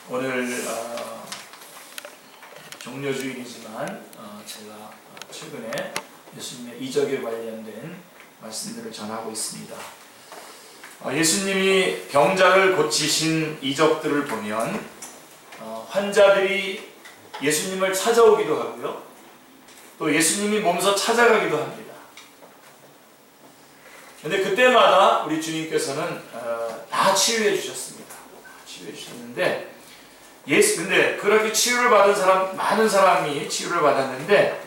오늘 종료주일이지만 제가 최근에 예수님의 이적에 관련된 말씀들을 전하고 있습니다. 예수님이 병자를 고치신 이적들을 보면 환자들이 예수님을 찾아오기도 하고요, 또 예수님이 몸소 찾아가기도 합니다. 그런데 그때마다 우리 주님께서는 다 치유해 주셨습니다. 치유해 주셨는데, 근데 그렇게 치유를 받은 사람, 많은 사람이 치유를 받았는데,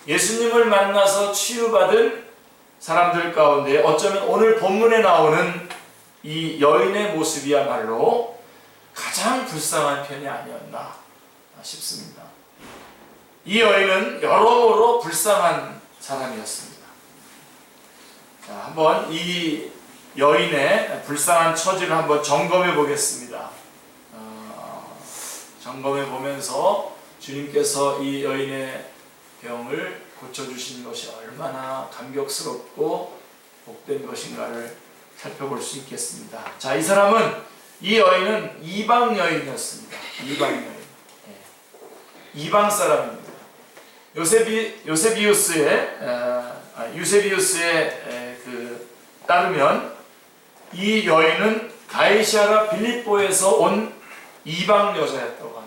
예수님을 만나서 치유받은 사람들 가운데 어쩌면 오늘 본문에 나오는 이 여인의 모습이야말로 가장 불쌍한 편이 아니었나 싶습니다. 이 여인은 여러모로 불쌍한 사람이었습니다. 자, 한번 이 여인의 불쌍한 처지를 한번 점검해 보겠습니다. 점검해 보면서 주님께서 이 여인의 병을 고쳐주신 것이 얼마나 감격스럽고 복된 것인가를 살펴볼 수 있겠습니다. 자, 이 여인은 이방 여인이었습니다. 이방 여인. 이방 사람입니다. 유세비우스에 따르면 이 여인은 가이사랴 빌립보에서 온 이방 여자였다고 합니다.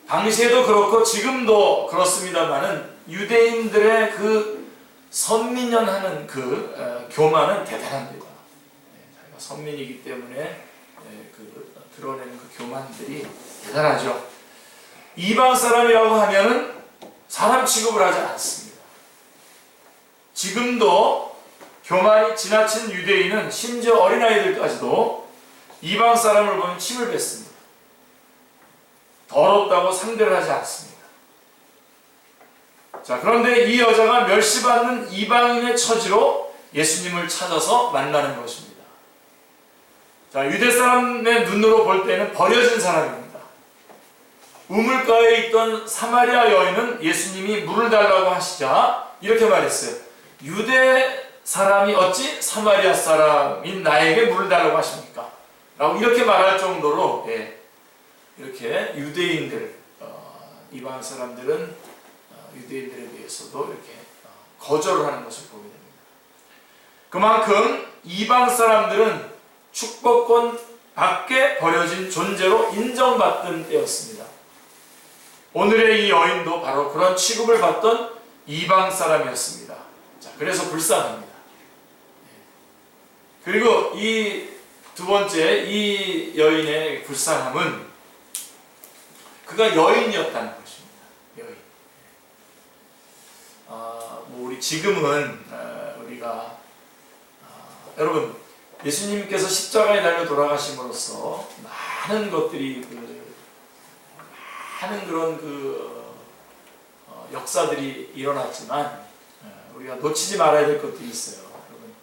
당시에도 그렇고 지금도 그렇습니다만은 유대인들의 그 선민연하는 그 교만은 대단합니다. 자기가 선민이기 때문에 드러내는 그 교만들이 대단하죠. 이방 사람이라고 하면은 사람 취급을 하지 않습니다. 지금도 교만이 지나친 유대인은 심지어 어린아이들까지도 이방 사람을 보면 침을 뱉습니다. 더럽다고 상대를 하지 않습니다. 자, 그런데 이 여자가 멸시받는 이방인의 처지로 예수님을 찾아서 만나는 것입니다. 자, 유대 사람의 눈으로 볼 때는 버려진 사람입니다. 우물가에 있던 사마리아 여인은 예수님이 물을 달라고 하시자 이렇게 말했어요. 유대 사람이 어찌 사마리아 사람인 나에게 물을 달라고 하십니까? 라고 이렇게 말할 정도로 이렇게 유대인들, 이방 사람들은 유대인들에 대해서도 이렇게 거절을 하는 것을 보게 됩니다. 그만큼 이방 사람들은 축복권 밖에 버려진 존재로 인정받던 때였습니다. 오늘의 이 여인도 바로 그런 취급을 받던 이방 사람이었습니다. 자, 그래서 불쌍합니다. 그리고 이 두 번째, 이 여인의 불쌍함은 그가 여인이었다는 것입니다. 여인. 우리 지금은 우리가 여러분, 예수님께서 십자가에 달려 돌아가심으로써 많은 것들이 많은 그런 역사들이 일어났지만 우리가 놓치지 말아야 될 것들이 있어요. 여러분,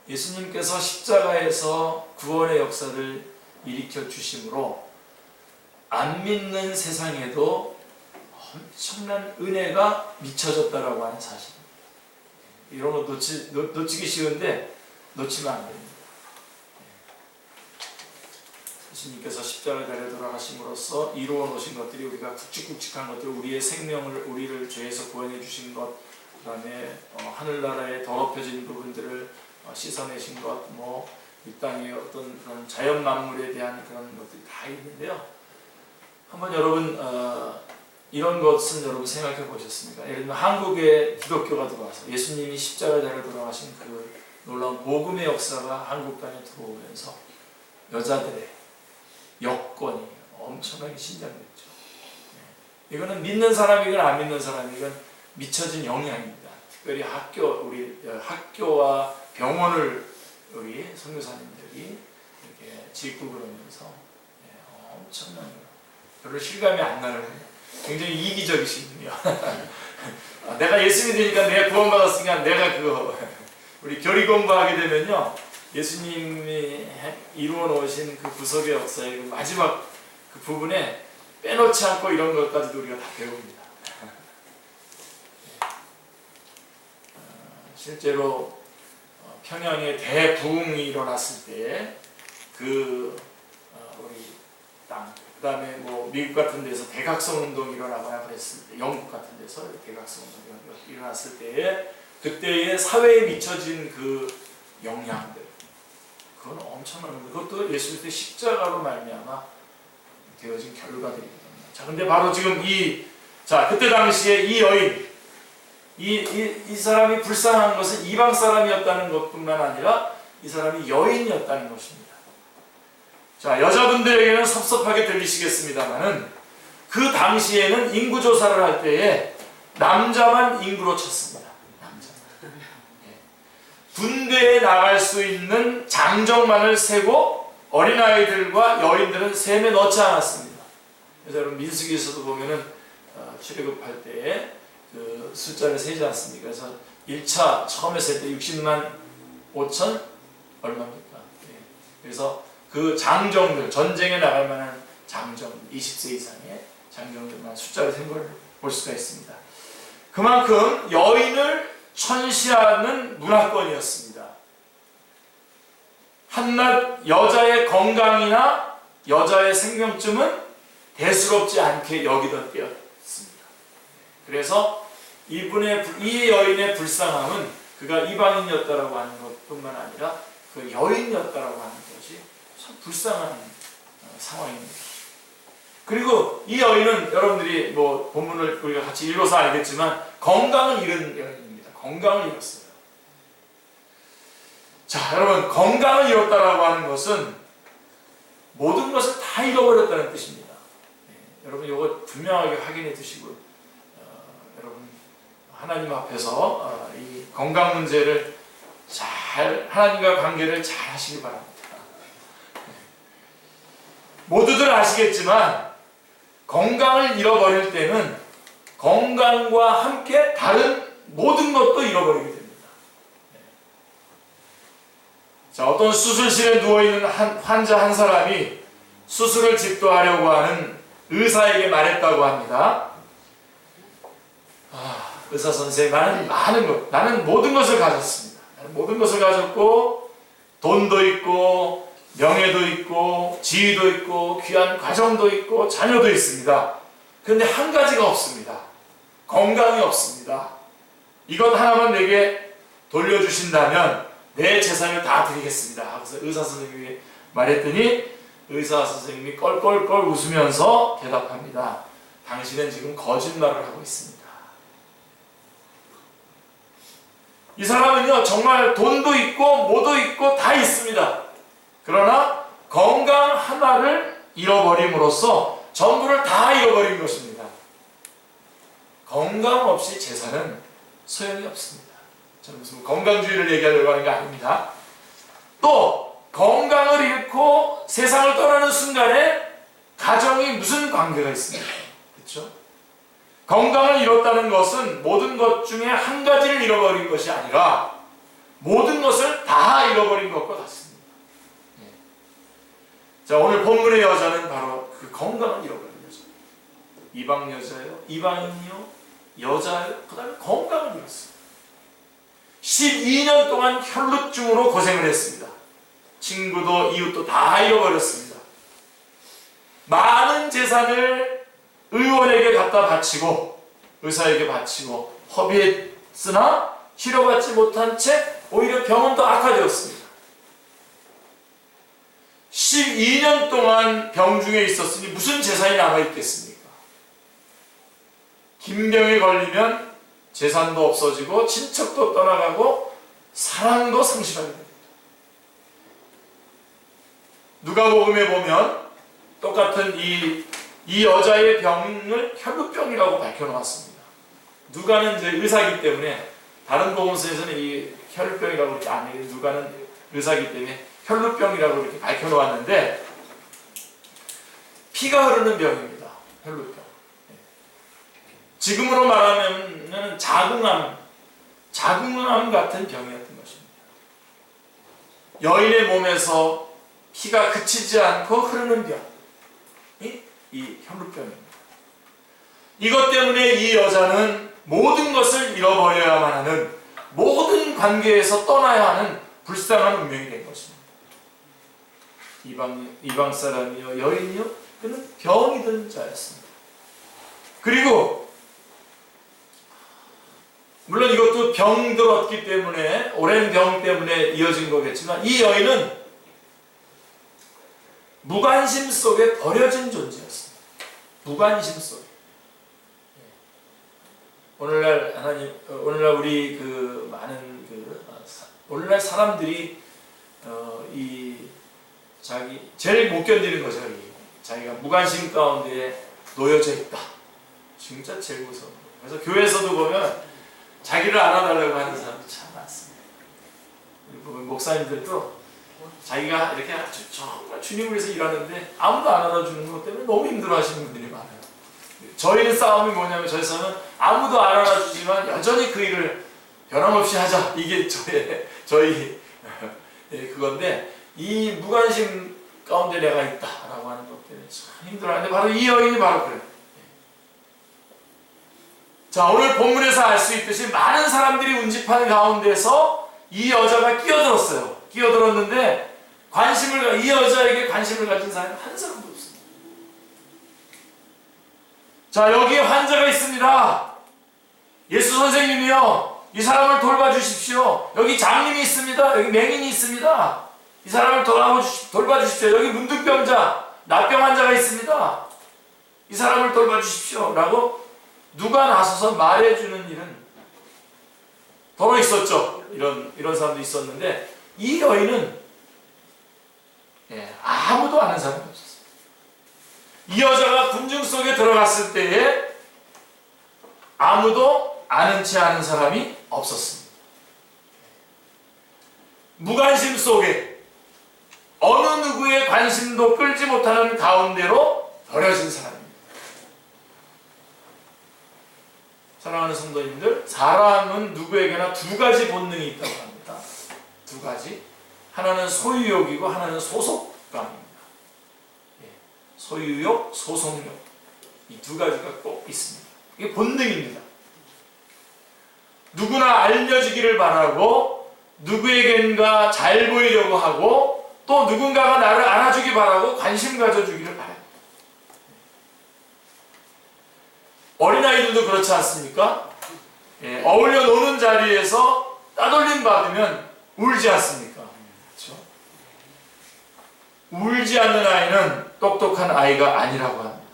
예수님께서 십자가에서 구원의 역사를 일으켜 주심으로 안 믿는 세상에도 엄청난 은혜가 미쳐졌다라고 하는 사실입니다. 이런 거 놓치기 쉬운데 놓치면 안 됩니다. 예수님께서 십자가에 달려 돌아가심으로써 이루어 놓으신 것들이, 우리가 굵직굵직한 것들, 우리의 생명을, 우리를 죄에서 구원해 주신 것, 그 다음에 하늘나라의 더럽혀진 부분들을 씻어내신 것, 이 땅의 어떤 그런 자연 만물에 대한 그런 것들이 다 있는데요. 한번 여러분 이런 것은 여러분 생각해 보셨습니까? 예를 들면 한국에 기독교가 들어와서 예수님이 십자가에 달려 돌아가신 그 놀라운 복음의 역사가 한국 땅에 들어오면서 여자들의 여건이 엄청나게 신장됐죠. 이거는 믿는 사람이건 안 믿는 사람이건 미쳐진 영향입니다. 특별히 학교와 병원을 우리 선교사님들이 이렇게 짓고 그러면서 엄청난 별로 실감이 안 나는, 굉장히 이기적이시군요. 내가 예수 믿으니까 내가 구원받았으니까 내가 우리 교리 공부하게 되면요, 예수님이 이루어 놓으신 그 구속의 역사의 그 마지막 그 부분에 빼놓지 않고 이런 것까지도 우리가 다 배웁니다. 실제로 평양에 대부흥이 일어났을 때 그 우리 땅. 그 다음에 뭐 미국 같은 데서 대각성 운동이 일어나거나 그랬을 때, 영국 같은 데서 대각성 운동이 일어났을 때에 그때의 사회에 미쳐진 그 영향들, 그건 엄청난 겁니다. 그것도 예수 그리스도의 십자가로 말미암아 되어진 결과들이거든요. 자, 근데 바로 지금 그때 당시에 이 여인, 이 사람이 불쌍한 것은 이방 사람이었다는 것뿐만 아니라 이 사람이 여인이었다는 것입니다. 자, 여자분들에게는 섭섭하게 들리시겠습니다만은 그 당시에는 인구 조사를 할 때에 남자만 인구로 쳤습니다. 남자만. 군대에 나갈 수 있는 장정만을 세고 어린아이들과 여인들은 셈에 넣지 않았습니다. 그래서 여러분 민수기에서도 보면은 출애굽할 때에 그 숫자를 세지 않습니까? 그래서 1차 처음에 셀 때 60만 5천 얼마입니까? 네. 그래서 그 장정들, 전쟁에 나갈 만한 장정, 20세 이상의 장정들만 숫자를 센 걸 볼 수가 있습니다. 그만큼 여인을 천시하는 문화권이었습니다. 한낱 여자의 건강이나 여자의 생명쯤은 대수롭지 않게 여기던 때였습니다. 그래서 이 여인의 불쌍함은 그가 이방인이었다라고 하는 것뿐만 아니라 그 여인이었다라고 하는 것이 참 불쌍한 상황입니다. 그리고 이 여인은 여러분들이 뭐 본문을 우리가 같이 읽어서 알겠지만 건강을 잃은 여인입니다. 건강을 잃었어요. 자, 여러분, 건강을 잃었다라고 하는 것은 모든 것을 다 잃어버렸다는 뜻입니다. 여러분 이거 분명하게 확인해 두시고 여러분 하나님 앞에서 이 건강 문제를 잘 하나님과 관계를 잘 하시기 바랍니다. 모두들 아시겠지만 건강을 잃어버릴 때는 건강과 함께 다른 모든 것도 잃어버리게 됩니다. 자, 어떤 수술실에 누워있는 환자 한 사람이 수술을 집도하려고 하는 의사에게 말했다고 합니다. 의사 선생님, 나는 모든 것을 가졌습니다. 모든 것을 가졌고 돈도 있고 명예도 있고 지위도 있고 귀한 가정도 있고 자녀도 있습니다. 그런데 한 가지가 없습니다. 건강이 없습니다. 이것 하나만 내게 돌려주신다면 내 재산을 다 드리겠습니다. 그래서 의사 선생님이 말했더니 의사 선생님이 껄껄껄 웃으면서 대답합니다. 당신은 지금 거짓말을 하고 있습니다. 이 사람은요, 정말 돈도 있고 뭐도 있고 다 있습니다. 그러나 건강 하나를 잃어버림으로써 전부를 다 잃어버린 것입니다. 건강 없이 재산은 소용이 없습니다. 저는 무슨 건강주의를 얘기하려고 하는 게 아닙니다. 또 건강을 잃고 세상을 떠나는 순간에 가정이 무슨 관계가 있습니까? 그렇죠? 건강을 잃었다는 것은 모든 것 중에 한 가지를 잃어버린 것이 아니라 모든 것을 다 잃어버린 것과 같습니다. 자, 오늘 본문의 여자는 바로 그 건강을 잃어버린 여자. 이방 여자예요, 이방인이요, 여자예요, 그 다음에 건강을 잃었어요. 12년 동안 혈루증으로 고생을 했습니다. 친구도 이웃도 다 잃어버렸습니다. 많은 재산을 의원에게 갖다 바치고 의사에게 바치고 허비했으나 치료받지 못한 채 오히려 병은 더 악화되었습니다. 12년 동안 병중에 있었으니 무슨 재산이 남아있겠습니까? 김병에 걸리면 재산도 없어지고 친척도 떠나가고 사랑도 상실하게 됩니다. 누가복음에 보면 똑같은 이 여자의 병을 혈루병이라고 밝혀놓았습니다. 누가는 이제 의사이기 때문에 다른 복음서에서는 이 혈루병이라고 그렇게 안 해요. 누가는 의사이기 때문에 혈루병이라고 이렇게 밝혀놓았는데 피가 흐르는 병입니다. 혈루병. 지금으로 말하면 자궁암 같은 병이었던 것입니다. 여인의 몸에서 피가 그치지 않고 흐르는 병이 이 혈루병입니다. 이것 때문에 이 여자는 모든 것을 잃어버려야만 하는, 모든 관계에서 떠나야 하는 불쌍한 운명이 된 것입니다. 이방 사람이요 여인이요 그는 병이 든 자였습니다. 그리고 물론 이것도 병 들었기 때문에 오랜 병 때문에 이어진 거겠지만 이 여인은 무관심 속에 버려진 존재였습니다. 무관심 속에. 오늘날 우리 그 많은 오늘날 사람들이 자기 제일 못 견디는 거죠. 자기가 무관심 가운데 놓여져 있다. 진짜 제일 무서운 거예요. 그래서 교회에서도 보면 자기를 알아달라고 하는 사람이 참 많습니다. 목사님들도 자기가 이렇게 정말 주님을 위해서 일하는데 아무도 안 알아주는 것 때문에 너무 힘들어하시는 분들이 많아요. 저희는 싸움이 뭐냐면 저희 싸움은 아무도 안 알아주지만 여전히 그 일을 변함없이 하자. 이게 저희 그건데 이 무관심 가운데 내가 있다라고 하는 것 때문에 참 힘들어하는데 바로 이 여인이 바로 그래요. 자, 오늘 본문에서 알 수 있듯이 많은 사람들이 운집하는 가운데서 이 여자가 끼어들었어요. 끼어들었는데 이 여자에게 관심을 가진 사람이 한 사람도 없습니다. 자, 여기에 환자가 있습니다. 예수 선생님이요, 이 사람을 돌봐주십시오. 여기 장님이 있습니다. 여기 맹인이 있습니다. 이 사람을 돌봐주십시오. 여기 문득병자, 납병 환자가 있습니다. 이 사람을 돌봐주십시오. 라고 누가 나서서 말해주는 일은 더러 있었죠. 이런 사람도 있었는데 이 여인은 아무도 아는 사람이 없었어요. 이 여자가 군중 속에 들어갔을 때에 아무도 아는 채 아는 사람이 없었습니다. 무관심 속에 어느 누구의 관심도 끌지 못하는 가운데로 버려진 사람입니다. 사랑하는 성도님들, 사람은 누구에게나 두 가지 본능이 있다고 합니다. 두 가지. 하나는 소유욕이고 하나는 소속감입니다. 소유욕, 소속욕. 이 두 가지가 꼭 있습니다. 이게 본능입니다. 누구나 알려지기를 바라고 누구에겐가 잘 보이려고 하고 또 누군가가 나를 알아주기 바라고 관심 가져주기를 바랍니다. 어린아이들도 그렇지 않습니까? 어울려 노는 자리에서 따돌림 받으면 울지 않습니까? 그렇죠? 울지 않는 아이는 똑똑한 아이가 아니라고 합니다.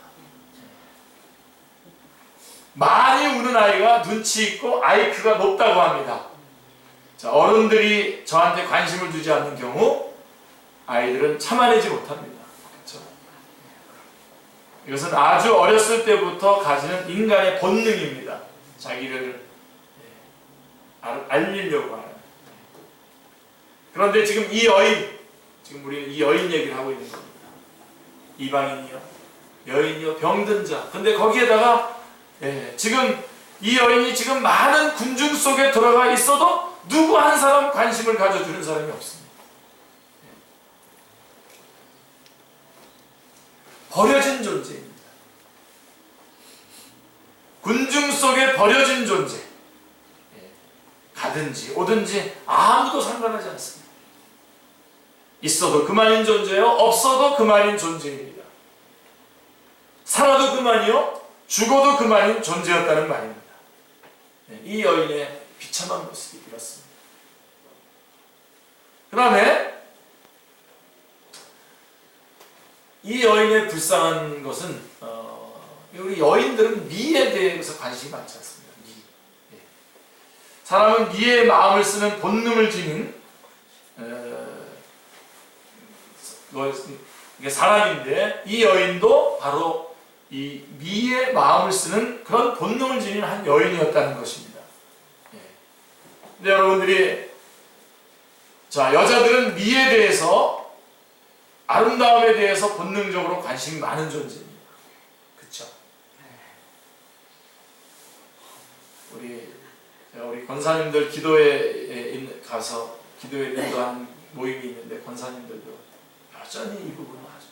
많이 우는 아이가 눈치 있고 IQ가 높다고 합니다. 자, 어른들이 저한테 관심을 두지 않는 경우 아이들은 참아내지 못합니다. 그렇죠? 이것은 아주 어렸을 때부터 가지는 인간의 본능입니다. 자기를 알리려고 하는. 그런데 지금 지금 우리는 이 여인 얘기를 하고 있는 겁니다. 이방인이요, 여인이요, 병든 자. 근데 거기에다가 지금 이 여인이 지금 많은 군중 속에 들어가 있어도 누구 한 사람 관심을 가져주는 사람이 없습니다. 버려진 존재입니다. 군중 속에 버려진 존재. 가든지 오든지 아무도 상관하지 않습니다. 있어도 그만인 존재요, 없어도 그만인 존재입니다. 살아도 그만이요, 죽어도 그만인 존재였다는 말입니다. 이 여인의 비참한 모습이 이렇습니다. 그 다음에 이 여인의 불쌍한 것은 우리 여인들은 미에 대해서 관심이 많지 않습니다. 미. 사람은 미에 마음을 쓰는 본능을 지닌 이게 사람인데 이 여인도 바로 이 미에 마음을 쓰는 그런 본능을 지닌 한 여인이었다는 것입니다. 근데 여러분들이 여자들은 미에 대해서, 아름다움에 대해서 본능적으로 관심이 많은 존재입니다. 그렇죠? 우리 권사님들 기도에 가서 기도에 인도하는 모임이 있는데 권사님들도 여전히 이 부분을 아주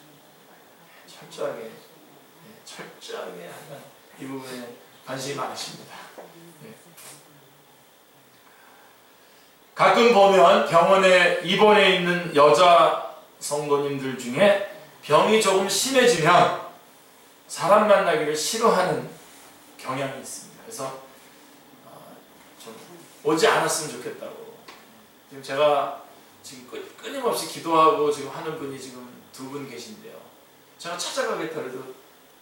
철저하게 하는 이 부분에 관심이 많으십니다. 가끔 보면 병원에 입원해 있는 여자 성도님들 중에 병이 조금 심해지면 사람 만나기를 싫어하는 경향이 있습니다. 그래서 좀 오지 않았으면 좋겠다고. 지금 제가 지금 끊임없이 기도하고 지금 하는 분이 지금 2분 계신데요. 제가 찾아가겠다 해도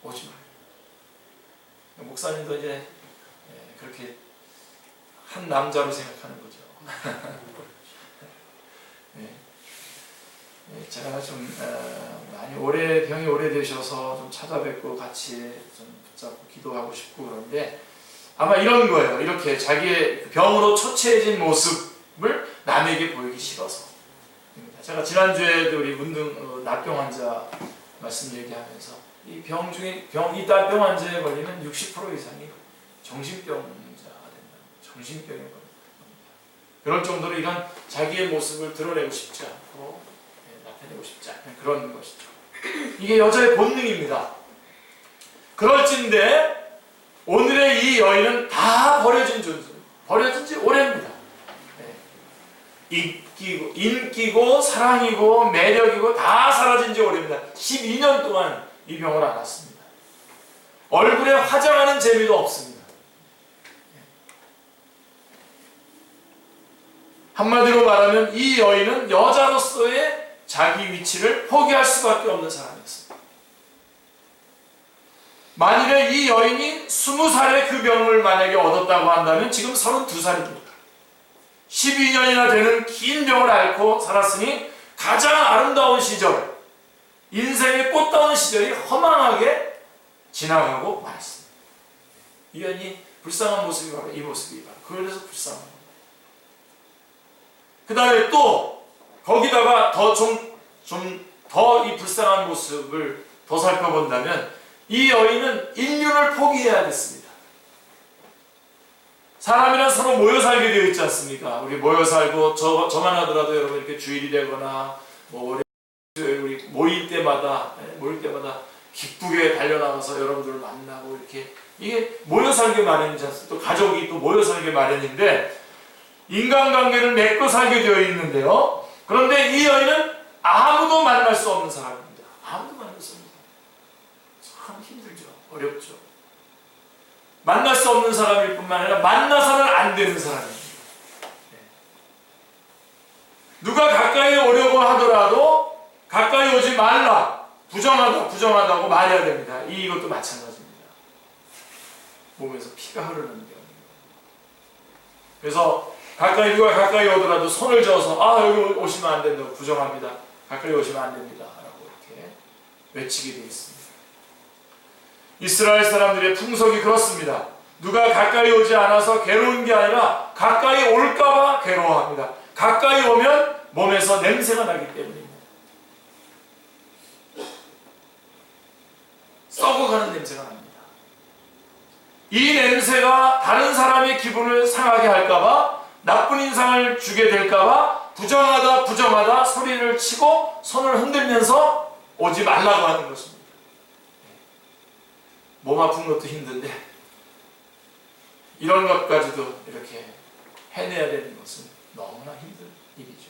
오지 마요. 목사님도 이제 그렇게 한 남자로 생각하는 거죠. 제가 좀 많이 병이 오래되셔서 좀 찾아뵙고 같이 좀 붙잡고 기도하고 싶고 그런데 아마 이런 거예요. 이렇게 자기의 병으로 초췌해진 모습을 남에게 보이기 싫어서. 제가 지난주에도 우리 납병 환자 말씀 얘기하면서 이 병 중에 이 납병 환자에 걸리면 60% 이상이 정신병자가 된다. 정신병에 걸립니다. 그럴 정도로 이런 자기의 모습을 드러내고 싶지 않고 나타내고 싶지 않은 그런 것이죠. 이게 여자의 본능입니다. 그럴진데 오늘의 이 여인은 다 버려진 존재입니다. 버려진 지 오래입니다. 인기고 사랑이고 매력이고 다 사라진 지 오래입니다. 12년 동안 이 병을 앓았습니다. 얼굴에 화장하는 재미도 없습니다. 한마디로 말하면 이 여인은 여자로서의 자기 위치를 포기할 수밖에 없는 사람이었습니다. 만일에 이 여인이 20살에 그 병을 만약에 얻었다고 한다면 지금 32살입니다. 12년이나 되는 긴 병을 앓고 살았으니 가장 아름다운 시절, 인생의 꽃다운 시절이 허망하게 지나가고 말았습니다. 이 여인이 불쌍한 모습이 바로 이 모습이 바로 그래서 불쌍한 겁니다. 그 다음에 또 거기다가 더 이 불쌍한 모습을 더 살펴본다면 이 여인은 인륜을 포기해야 됐습니다. 사람이란 서로 모여 살게 되어 있지 않습니까? 우리 모여 살고 저만 하더라도 여러분 이렇게 주일이 되거나 우리 모일 때마다 기쁘게 달려나가서 여러분들을 만나고 이렇게 이게 모여 살게 마련이지 않습니까? 또 가족이 또 모여 살게 마련인데 인간관계를 맺고 살게 되어 있는데요. 그런데 이 여인은 아무도 만날 수 없는 사람입니다. 아무도 만날 수 없는 사람. 참 힘들죠. 어렵죠. 만날 수 없는 사람일 뿐만 아니라 만나서는 안 되는 사람입니다. 누가 가까이 오려고 하더라도 가까이 오지 말라. 부정하다고 말해야 됩니다. 이것도 마찬가지입니다. 몸에서 피가 흐르는 경우입니다. 그래서 누가 가까이 오더라도 손을 저어서 여기 오시면 안 된다고 부정합니다. 가까이 오시면 안 됩니다. 라고 이렇게 외치게 되어 있습니다. 이스라엘 사람들의 풍속이 그렇습니다. 누가 가까이 오지 않아서 괴로운 게 아니라 가까이 올까봐 괴로워합니다. 가까이 오면 몸에서 냄새가 나기 때문입니다. 썩어가는 냄새가 납니다. 이 냄새가 다른 사람의 기분을 상하게 할까봐 나쁜 인상을 주게 될까봐 부정하다 소리를 치고 손을 흔들면서 오지 말라고 하는 것입니다. 몸 아픈 것도 힘든데 이런 것까지도 이렇게 해내야 되는 것은 너무나 힘든 일이죠.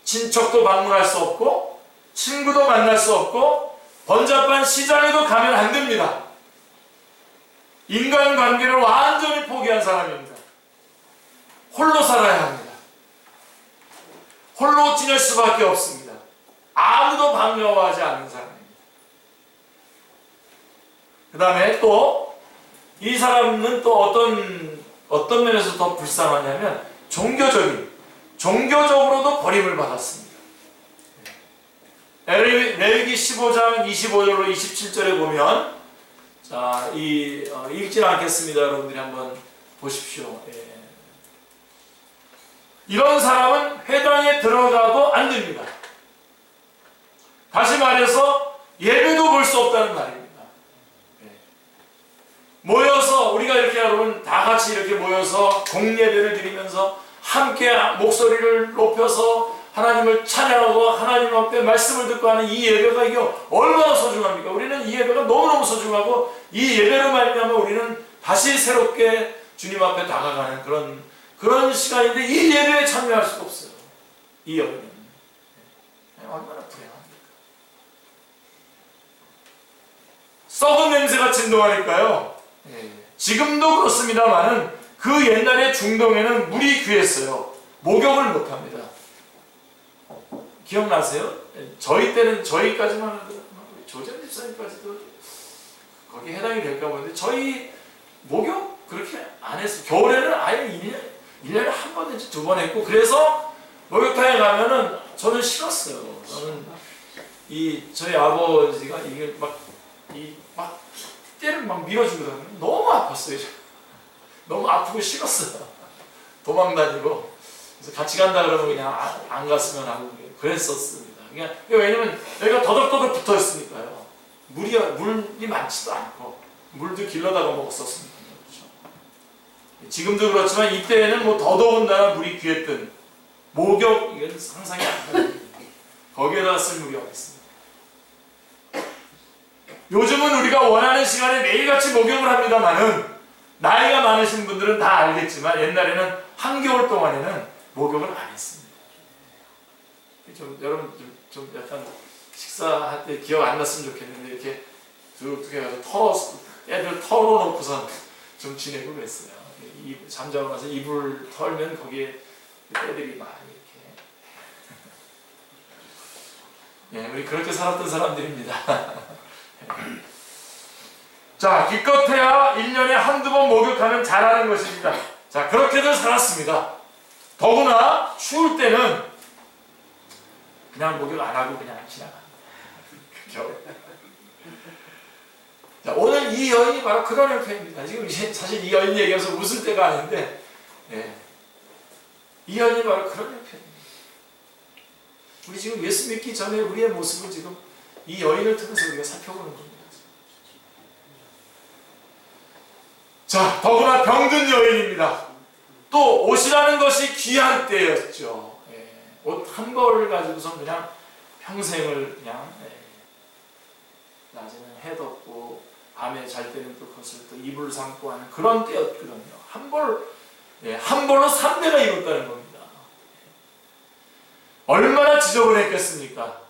친척도 방문할 수 없고 친구도 만날 수 없고 번잡한 시장에도 가면 안 됩니다. 인간관계를 완전히 포기한 사람입니다. 홀로 살아야 합니다. 홀로 지낼 수밖에 없습니다. 아무도 반가워하지 않는 사람입니다. 그 다음에 또 이 사람은 또 어떤 면에서 더 불쌍하냐면 종교적으로도 버림을 받았습니다. 레위기 15장 25절로 27절에 보면 자, 읽지 않겠습니다. 여러분들이 한번 보십시오. 이런 사람은 회당에 들어가도 안 됩니다. 다시 말해서 예배도 볼 수 없다는 말입니다. 모여서 우리가 이렇게 여러분 다 같이 이렇게 모여서 공예배를 드리면서 함께 목소리를 높여서 하나님을 찬양하고 하나님 앞에 말씀을 듣고 하는 이 예배가 이게 얼마나 소중합니까? 우리는 이 예배가 너무너무 소중하고 이 예배로 말미암아 우리는 다시 새롭게 주님 앞에 다가가는 그런 시간인데 이 예배에 참여할 수가 없어요. 이 여인은 얼마나 불행합니까? 썩은 냄새가 진동하니까요. 지금도 그렇습니다만은 그 옛날에 중동에는 물이 귀했어요. 목욕을 못합니다. 기억나세요? 저희 때는 저희까지만 하더라도 조전 집사님까지도 거기에 해당이 될까 보는데 저희 목욕 그렇게 안 했어요. 겨울에는 아예 1년에 한 번 내지 2번 했고 그래서 목욕탕에 가면은 저는 싫었어요. 저는 저희 아버지가 이게 막 때를 막 밀어주거든요. 너무 아팠어요. 너무 아프고 싫었어요. 도망 다니고 그래서 같이 간다 그러면 그냥 안 갔으면 하고 그랬었습니다. 그냥 왜냐면 여기가 더덕더덕 붙어 있으니까요. 물이 많지도 않고 물도 길러다가 먹었었으니까요. 그렇죠? 지금도 그렇지만 이때에는 뭐 더더군다나 물이 귀했던 목욕 이건 상상이 안 가요. 거기에다가 쓸 물이 어디 있습니까? 요즘은 우리가 원하는 시간에 매일같이 목욕을 합니다만은 나이가 많으신 분들은 다 알겠지만 옛날에는 한겨울 동안에는 목욕을 안 했습니다. 여러분 좀 약간 식사할 때 기억 안 났으면 좋겠는데 이렇게 툭툭 해가지고 애들 털어놓고선 좀 지내고 그랬어요. 잠자고 나서 이불 털면 거기에 애들이 막 이렇게 우리 그렇게 살았던 사람들입니다. 자, 기껏해야 1년에 한두 번 목욕하면 잘하는 것입니다. 자, 그렇게들 살았습니다. 더구나 추울 때는 그냥 목욕 안 하고 그냥 지나갑니다. 자, 오늘 이 여인이 바로 그런 형태입니다. 지금 사실 이 여인 얘기해서 웃을 때가 아닌데, 이 여인이 바로 그런 형태입니다. 우리 지금 예수 믿기 전에 우리의 모습을 지금 이 여인을 통해서 우리가 살펴보는 겁니다. 자, 더구나 병든 여인입니다. 또 옷이라는 것이 귀할 때였죠. 옷 한 벌을 가지고서 그냥 평생을 그냥 낮에는 해 덮고 밤에 잘 때는 또 그것을 또 이불 삼고 하는 그런 때였거든요. 한 벌로 3대가 입었다는 겁니다. 얼마나 지저분했겠습니까?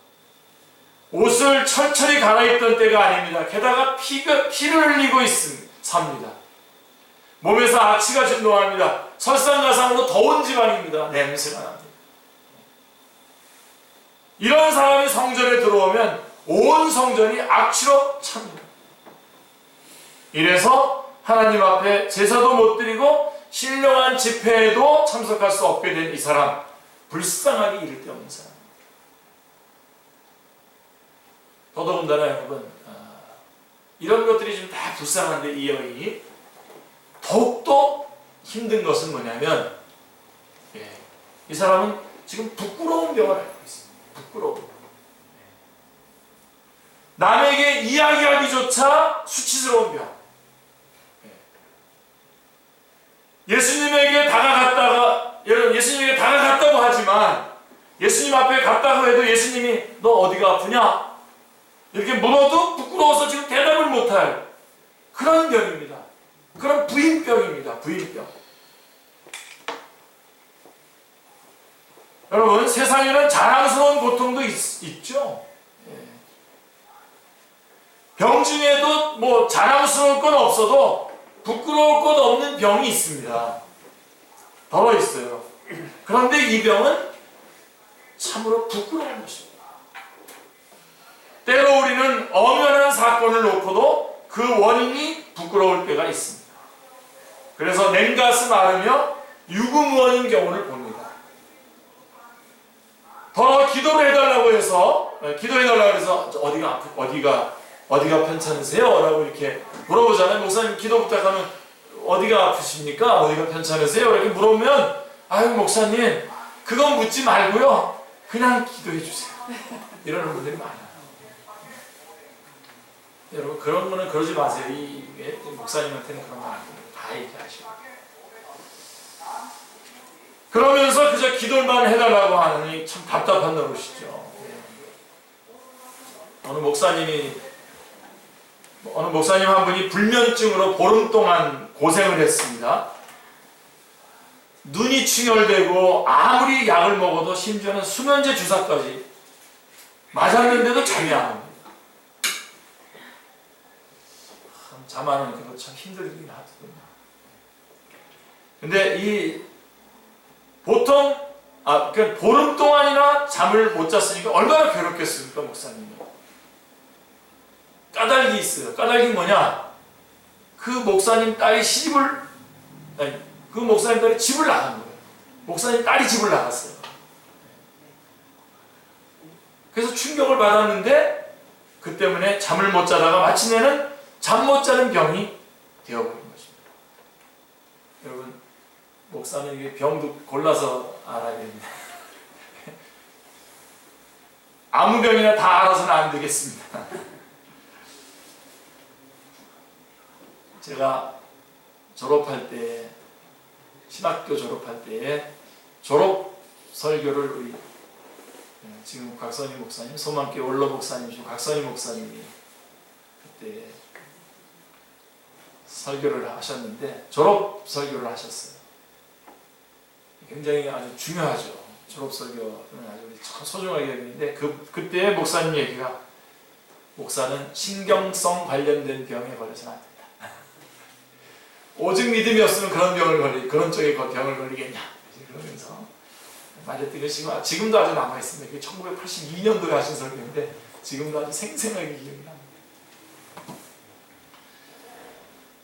옷을 철철히 갈아입던 때가 아닙니다. 게다가 피를 흘리고 삽니다. 몸에서 악취가 진동합니다. 설상가상으로 더운 지방입니다. 냄새가 납니다. 이런 사람이 성전에 들어오면 온 성전이 악취로 찹니다. 이래서 하나님 앞에 제사도 못 드리고 신령한 집회에도 참석할 수 없게 된 이 사람, 불쌍하기 이를 데 없는 사람. 더더군다나 여러분, 이런 것들이 좀 다 불쌍한데 이 여인이 더욱더 힘든 것은 뭐냐면 이 사람은 지금 부끄러운 병을 앓고 있습니다. 부끄러움. 남에게 이야기하기조차 수치스러운 병. 예수님에게 다가갔다고 하지만 예수님 앞에 갔다고 해도 예수님이 너 어디가 아프냐? 이렇게 물어도 부끄러워서 지금 대답을 못할 그런 병입니다. 그런 부인병입니다. 부인병. 여러분, 세상에는 자랑스러운 고통도 있죠. 병 중에도 뭐 자랑스러울 건 없어도 부끄러울 것 없는 병이 있습니다. 더러 있어요. 그런데 이 병은 참으로 부끄러운 것입니다. 때로 우리는 엄연한 사건을 놓고도 그 원인이 부끄러울 때가 있습니다. 그래서 냉가슴 앓으며 유구무원인 경우를 봅니다. 더 기도를 해달라고 해서 어디가 편찮으세요? 라고 이렇게 물어보잖아요. 목사님 기도 부탁하면 어디가 아프십니까? 어디가 편찮으세요? 이렇게 물어보면 아유 목사님 그건 묻지 말고요 그냥 기도해 주세요. 이러는 분들이 많아요. 여러분 그런 거는 그러지 마세요. 목사님한테는 그런 거 안 돼요. 다 얘기하시고 그러면서 그저 기도만 해달라고 하느니 참 답답한 노릇이죠. 어느 목사님 한 분이 불면증으로 보름 동안 고생을 했습니다. 눈이 충혈되고 아무리 약을 먹어도 심지어는 수면제 주사까지 맞았는데도 잠이 안 옵니다. 잠 안 오니까 참 힘들긴 하거든요. 근데 이 보통 그 보름 동안이나 잠을 못 잤으니까 얼마나 괴롭겠습니까, 목사님이. 까닭이 있어요. 까닭이 뭐냐? 그 목사님 딸이 그 목사님 딸이 집을 나간 거예요. 목사님 딸이 집을 나갔어요. 그래서 충격을 받았는데 그 때문에 잠을 못 자다가 마침내는 잠 못 자는 병이 되어버린 것입니다. 여러분, 목사는 이게 병도 골라서 알아야 됩니다. 아무 병이나 다 알아서는 안 되겠습니다. 제가 졸업할 때, 신학교 졸업할 때에 졸업 설교를 우리 지금 곽선희 목사님, 소망교회 원로 목사님이신 곽선희 목사님이 그때 설교를 하셨는데, 졸업 설교를 하셨어요. 굉장히 아주 중요하죠. 졸업 설교는 아주 소중하게 여기는데, 그때 목사님 얘기가, 목사는 신경성 관련된 병에 걸려서는 안 된다. 오직 믿음이 없으면 그런 쪽에 병을 걸리겠냐. 그러면서 말했던 것이 지금도 아주 남아있습니다. 이게 1982년도에 하신 설교인데, 지금도 아주 생생하게 기억이 납니다.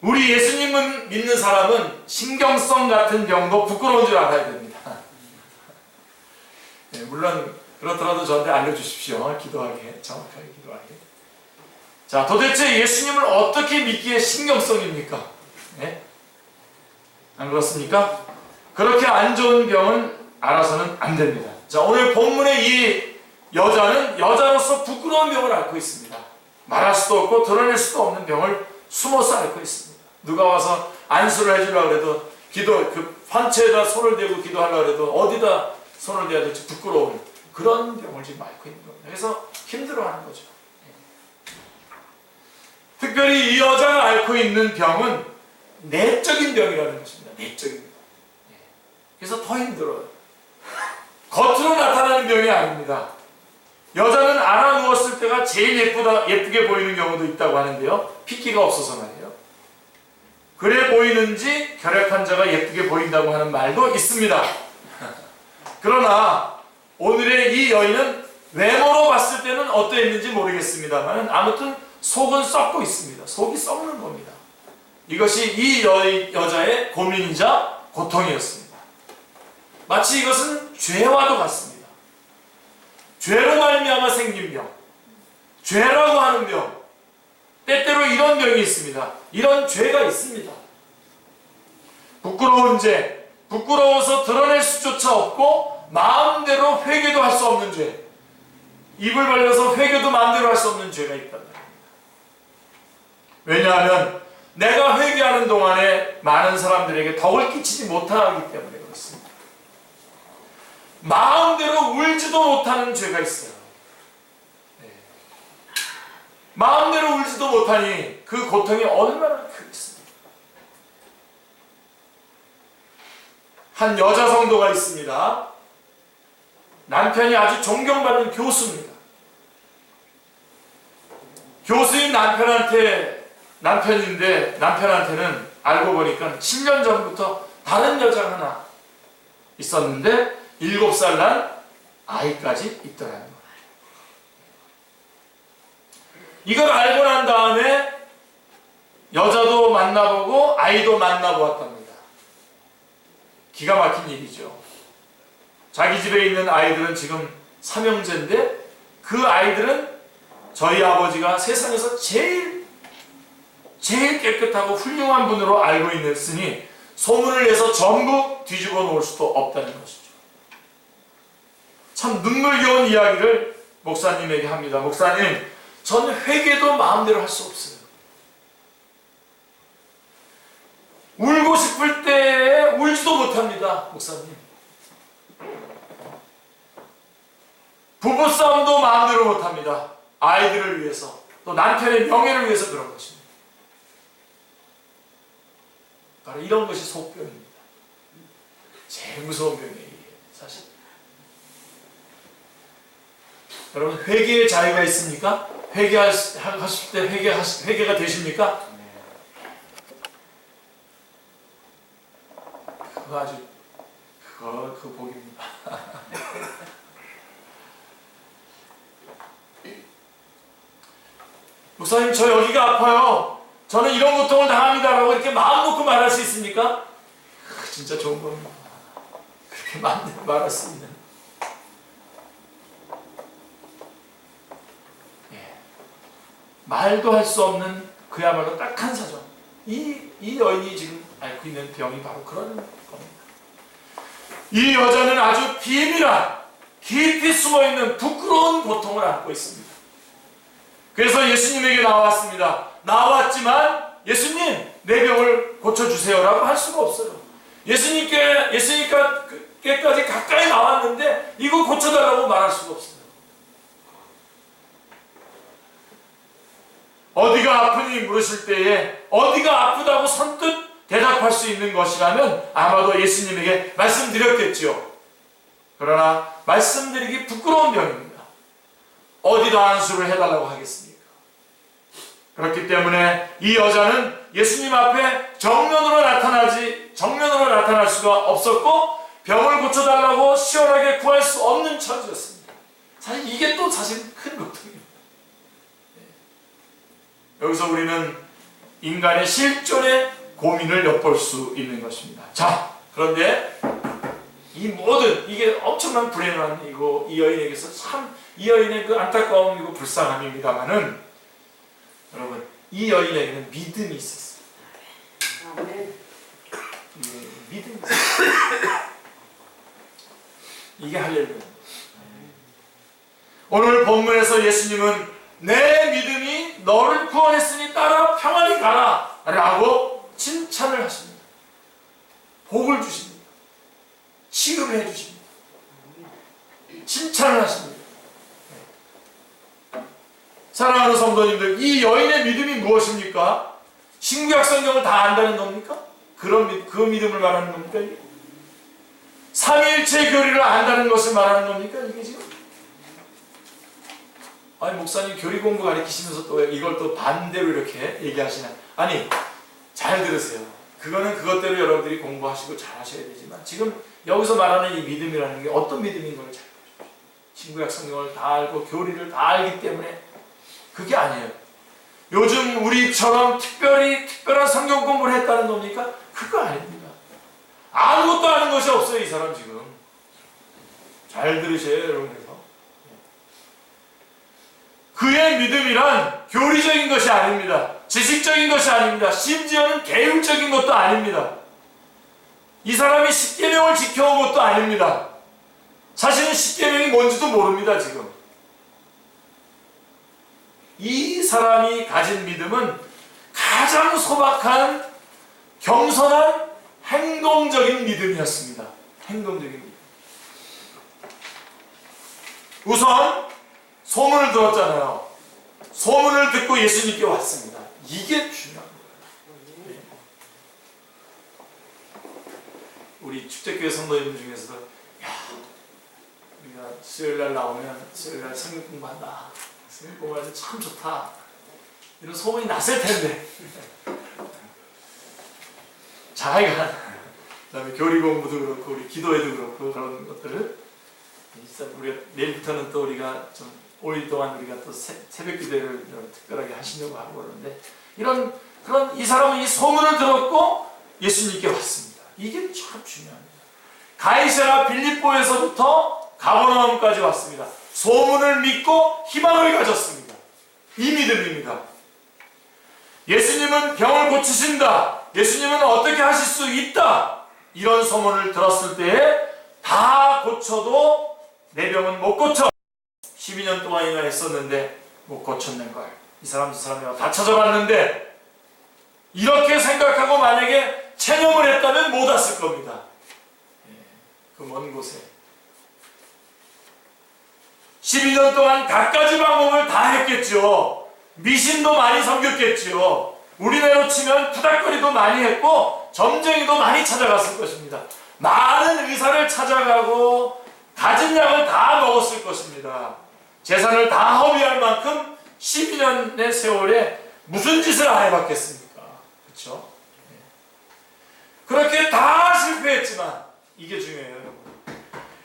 우리 예수님은 믿는 사람은 신경성 같은 병도 부끄러운 줄 알아야 됩니다. 네, 물론 그렇더라도 저한테 알려주십시오. 기도하게, 정확하게 기도하게. 자, 도대체 예수님을 어떻게 믿기에 신경성입니까? 네? 안 그렇습니까? 그렇게 안 좋은 병은 알아서는 안 됩니다. 자, 오늘 본문의 이 여자는 여자로서 부끄러운 병을 앓고 있습니다. 말할 수도 없고 드러낼 수도 없는 병을 숨어서 앓고 있습니다. 누가 와서 안수를 해주려고 해도 환처에다 손을 대고 기도하려고 해도 어디다 손을 대야 될지 부끄러운 그런 병을 지금 앓고 있는 겁니다. 그래서 힘들어하는 거죠. 특별히 이 여자가 앓고 있는 병은 내적인 병이라는 것입니다. 내적인 병. 그래서 더 힘들어요. 겉으로 나타나는 병이 아닙니다. 여자는 알아 누웠을 때가 제일 예쁘게 보이는 경우도 있다고 하는데요. 핏기가 없어서 말이에요. 그래 보이는지 결핵 환자가 예쁘게 보인다고 하는 말도 있습니다. 그러나 오늘의 이 여인은 외모로 봤을 때는 어떠했는지 모르겠습니다만 아무튼 속은 썩고 있습니다. 속이 썩는 겁니다. 이것이 이 여자의 고민이자 고통이었습니다. 마치 이것은 죄와도 같습니다. 죄로 말미암아 생긴 병, 죄라고 하는 병, 때때로 이런 병이 있습니다. 이런 죄가 있습니다. 부끄러운 죄, 부끄러워서 드러낼 수조차 없고 마음대로 회개도 할 수 없는 죄, 입을 벌려서 회개도 마음대로 할 수 없는 죄가 있단 말입니다. 왜냐하면 내가 회개하는 동안에 많은 사람들에게 덕을 끼치지 못하기 때문에 그렇습니다. 마음대로 울지도 못하는 죄가 있어요. 마음대로 울지도 못하니 그 고통이 얼마나 크겠습니까? 한 여자 성도가 있습니다. 남편이 아주 존경받는 교수입니다. 교수인 남편한테는 알고 보니까 10년 전부터 다른 여자가 하나 있었는데 7살 난 아이까지 있더라는 거예요. 이걸 알고 난 다음에 여자도 만나보고 아이도 만나보았답니다. 기가 막힌 일이죠. 자기 집에 있는 아이들은 지금 3형제인데 그 아이들은 저희 아버지가 세상에서 제일 깨끗하고 훌륭한 분으로 알고 있으니 소문을 내서 전부 뒤집어 놓을 수도 없다는 것이죠. 참 눈물겨운 이야기를 목사님에게 합니다. 목사님, 저는 회개도 마음대로 할 수 없어요. 울고 싶을 때 울지도 못합니다. 목사님. 부부싸움도 마음대로 못합니다. 아이들을 위해서, 또 남편의 명예를 위해서 그런 것입니다. 바로 이런 것이 속병입니다. 제일 무서운 병이에요, 사실. 여러분 회개의 자유가 있습니까? 회개하실 때 회개가 되십니까? 그거 아주 그 복입니다. 목사님 저 여기가 아파요. 저는 이런 고통을 당합니다라고 이렇게 마음 놓고 말할 수 있습니까? 진짜 좋은 겁니다. 그렇게 말할 수 있는. 말도 할 수 없는 그야말로 딱한 사정. 이 여인이 지금 앓고 있는 병이 바로 그런 겁니다. 이 여자는 아주 비밀한 깊이 숨어있는 부끄러운 고통을 안고 있습니다. 그래서 예수님에게 나왔습니다. 나왔지만 예수님 내 병을 고쳐주세요 라고 할 수가 없어요. 예수님께까지 가까이 나왔는데 이거 고쳐달라고 말할 수가 없어요. 어디가 아프니 물으실 때에 어디가 아프다고 선뜻 대답할 수 있는 것이라면 아마도 예수님에게 말씀드렸겠지요. 그러나 말씀드리기 부끄러운 병입니다. 어디다 안수를 해달라고 하겠습니까? 그렇기 때문에 이 여자는 예수님 앞에 정면으로 나타날 수가 없었고 병을 고쳐달라고 시원하게 구할 수 없는 처지였습니다. 사실 이게 또 사실 큰 고통입니다. 여기서 우리는 인간의 실존의 고민을 엿볼 수 있는 것입니다. 자, 그런데 이 모든 이게 엄청난 불행한 이 여인에게서 참 이 여인의 그 안타까움이고 불쌍함입니다만은 여러분 이 여인에게는 믿음이 있었어요. 믿음이 있었어요. 이게 할렐루야. 오늘 본문에서 예수님은 내 믿음이 너를 구원했으니 따라 평안히 가라 라고 칭찬을 하십니다. 복을 주십니다. 치유를 해주십니다. 칭찬을 하십니다. 사랑하는 성도님들, 이 여인의 믿음이 무엇입니까? 신구약 성경을 다 안다는 겁니까? 그 믿음을 말하는 겁니까? 이게? 삼위일체 교리를 안다는 것을 말하는 겁니까? 이게 지금? 아니 목사님 교리 공부 가르치시면서 또 이걸 또 반대로 이렇게 얘기하시나? 아니 잘 들으세요. 그거는 그것대로 여러분들이 공부하시고 잘 하셔야 되지만 지금 여기서 말하는 이 믿음이라는 게 어떤 믿음인 걸 잘 보십시오. 신구약 성경을 다 알고 교리를 다 알기 때문에 그게 아니에요. 요즘 우리처럼 특별한 성경 공부를 했다는 겁니까? 그거 아닙니다. 아무것도 아는 것이 없어요. 이 사람 지금. 잘 들으세요 여러분들. 그의 믿음이란 교리적인 것이 아닙니다. 지식적인 것이 아닙니다. 심지어는 계율적인 것도 아닙니다. 이 사람이 십계명을 지켜온 것도 아닙니다. 자신은 십계명이 뭔지도 모릅니다. 지금 이 사람이 가진 믿음은 가장 소박한 겸손한 행동적인 믿음이었습니다. 행동적인 믿음. 우선 소문을 들었잖아요. 소문을 듣고 예수님께 왔습니다. 이게 중요한 거예요. 우리 축제교회 성도님들 중에서도 우리가 수요일날 나오면 수요일날 성경 공부한다. 성경 공부하면 참 좋다. 이런 소문이 났을 텐데 자기가 그다음에 교리 공부도 그렇고 우리 기도회도 그렇고 그런 것들을 우리가 내일부터는 또 우리가 좀 5일 동안 우리가 또 새벽 기도회를 특별하게 하시려고 하고 그러는데 그런 이 사람은 이 소문을 들었고 예수님께 왔습니다. 이게 참 중요합니다. 가이사랴 빌립보에서부터 가버나움까지 왔습니다. 소문을 믿고 희망을 가졌습니다. 이 믿음입니다. 예수님은 병을 고치신다. 예수님은 어떻게 하실 수 있다. 이런 소문을 들었을 때에 다 고쳐도 내 병은 못 고쳐. 12년 동안이나 했었는데 못 고쳤는 거예요. 이 사람 저 사람이 다 찾아봤는데 이렇게 생각하고 만약에 체념을 했다면 못 왔을 겁니다. 그 먼 곳에 12년 동안 갖가지 방법을 다 했겠죠. 미신도 많이 섬겼겠죠. 우리나라로 치면 푸닥거리도 많이 했고 점쟁이도 많이 찾아갔을 것입니다. 많은 의사를 찾아가고 가진 약을 다 먹었을 것입니다. 재산을 다 허비할 만큼 12년의 세월에 무슨 짓을 안 해봤겠습니까? 그렇죠? 그렇게 다 실패했지만, 이게 중요해요, 여러분.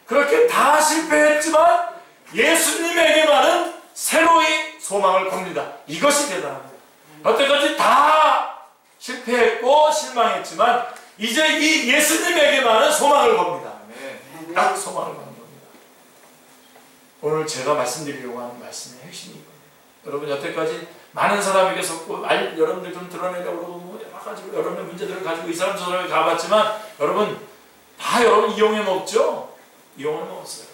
그렇게 다 실패했지만 예수님에게만은 새로이 소망을 겁니다. 이것이 대단합니다. 여태까지 다 실패했고 실망했지만 이제 이 예수님에게만은 소망을 겁니다. 딱 소망을 거는 겁니다. 오늘 제가 말씀드리려고 하는 말씀의 핵심이 이겁니다. 여러분, 여태까지 많은 사람에게 속고 여러분들 좀 드러내려고 그러고 뭐 여러 가지 여러분의 문제들을 가지고 이 사람 저 사람을 가봤지만 여러분 다 여러분 이용해 먹죠? 이용해 먹었어요.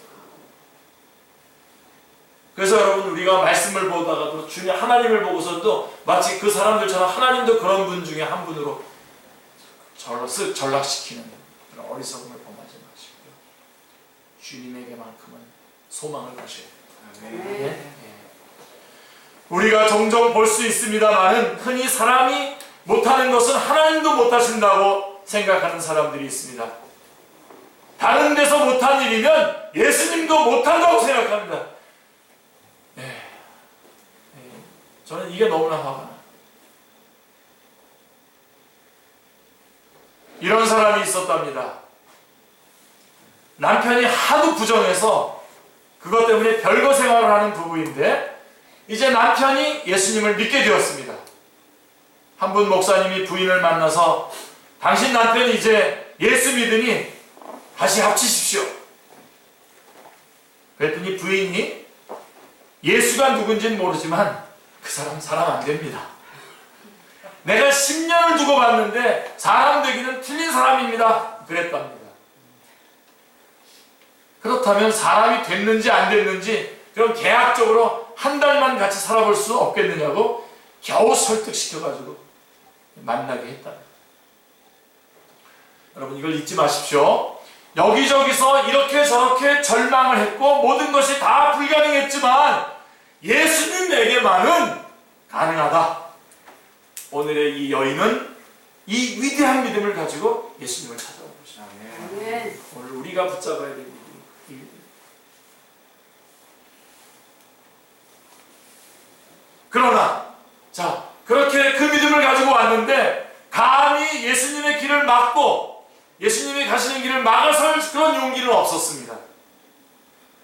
그래서 여러분, 우리가 말씀을 보다가도 주님 하나님을 보고서도 마치 그 사람들처럼 하나님도 그런 분 중에 한 분으로 전락시키는 그런 어리석음을 범하지 마시고요. 주님에게만큼은 소망을 가셔야 됩니다. 네? 우리가 종종 볼 수 있습니다만은 흔히 사람이 못하는 것은 하나님도 못하신다고 생각하는 사람들이 있습니다. 다른 데서 못한 일이면 예수님도 못한다고 생각합니다. 저는 이게 너무나 화가 나요. 이런 사람이 있었답니다. 남편이 하도 부정해서 그것 때문에 별거 생활을 하는 부부인데 이제 남편이 예수님을 믿게 되었습니다. 한 분 목사님이 부인을 만나서 당신 남편이 이제 예수 믿으니 다시 합치십시오. 그랬더니 부인이 예수가 누군지는 모르지만 그 사람 안 됩니다. 내가 10년을 두고 봤는데 사람 되기는 틀린 사람입니다. 그랬답니다. 그렇다면 사람이 됐는지 안 됐는지 그럼 계약적으로 한 달만 같이 살아볼 수 없겠느냐고 겨우 설득시켜가지고 만나게 했답니다. 여러분, 이걸 잊지 마십시오. 여기저기서 이렇게 저렇게 절망을 했고 모든 것이 다 불가능했지만 예수님에게만은 가능하다. 오늘의 이 여인은 이 위대한 믿음을 가지고 예수님을 찾아온 것입니다. 오늘 우리가 붙잡아야 될 믿음. 그러나 그렇게 그 믿음을 가지고 왔는데 감히 예수님의 길을 막고 예수님이 가시는 길을 막아설 그런 용기는 없었습니다.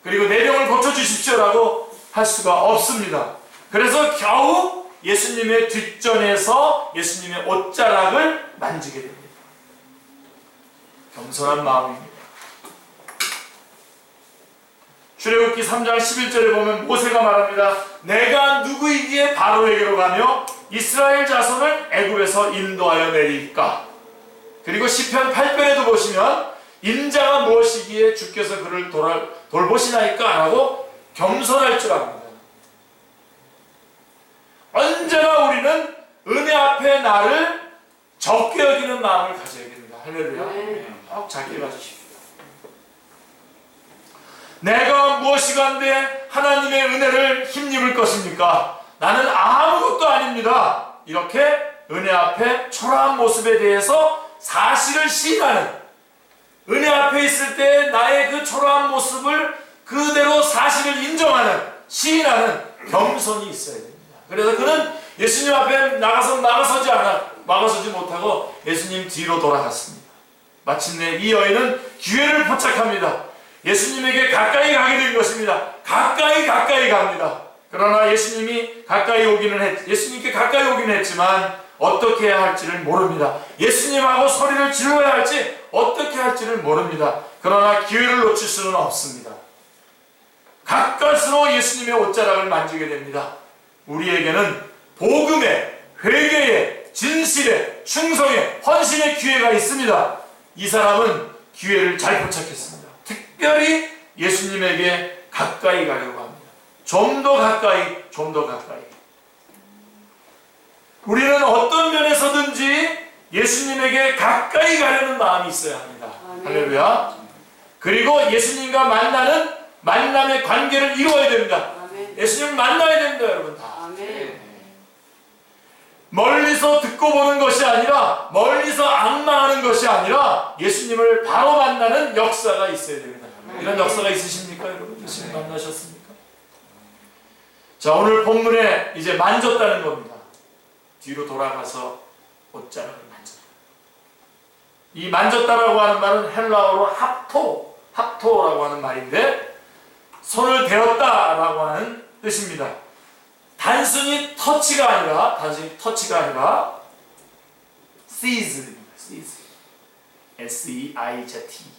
그리고 내 병을 고쳐주십시오라고 할 수가 없습니다. 그래서 겨우 예수님의 뒷전에서 예수님의 옷자락을 만지게 됩니다. 겸손한 마음입니다. 출애굽기 3장 11절에 보면 모세가 말합니다. 내가 누구이기에 바로에게로 가며 이스라엘 자손을 애굽에서 인도하여 내리까. 그리고 시편 8편에도 보시면 인자가 무엇이기에 주께서 그를 돌보시나이까 라고 겸손할 줄 압니다. 언제나 우리는 은혜 앞에 나를 적게 여기는 마음을 가져야 됩니다. 할렐루야. 작게 가지십시오. 내가 무엇이간데 하나님의 은혜를 힘입을 것입니까? 나는 아무것도 아닙니다. 이렇게 은혜 앞에 초라한 모습에 대해서 사실을 시인하는, 은혜 앞에 있을 때 나의 그 초라한 모습을 그대로 사실을 인정하는, 시인하는 겸손이 있어야 됩니다. 그래서 그는 예수님 앞에 막아서지 못하고 예수님 뒤로 돌아갔습니다. 마침내 이 여인은 기회를 포착합니다. 예수님에게 가까이 가게 된 것입니다. 가까이 갑니다. 그러나 예수님께 가까이 오기는 했지만 어떻게 해야 할지를 모릅니다. 예수님하고 소리를 질러야 할지 어떻게 할지를 모릅니다. 그러나 기회를 놓칠 수는 없습니다. 가까스로 예수님의 옷자락을 만지게 됩니다. 우리에게는 복음의, 회개의, 진실의, 충성의, 헌신의 기회가 있습니다. 이 사람은 기회를 잘 포착했습니다. 특별히 예수님에게 가까이 가려고 합니다. 좀 더 가까이. 우리는 어떤 면에서든지 예수님에게 가까이 가려는 마음이 있어야 합니다. 할렐루야. 그리고 예수님과 만남의 관계를 이루어야 됩니다. 예수님을 만나야 됩니다, 여러분 다. 멀리서 듣고 보는 것이 아니라, 멀리서 앙망하는 것이 아니라 예수님을 바로 만나는 역사가 있어야 됩니다. 이런 역사가 있으십니까, 여러분? 예수님 만나셨습니까? 자, 오늘 본문에 이제 만졌다는 겁니다. 뒤로 돌아가서 옷자락을 만졌다. 이 만졌다라고 하는 말은 헬라어로 합토라고 하는 말인데 손을 대었다라고 하는 뜻입니다. 단순히 터치가 아니라 seize입니다. S-E-I-Z-E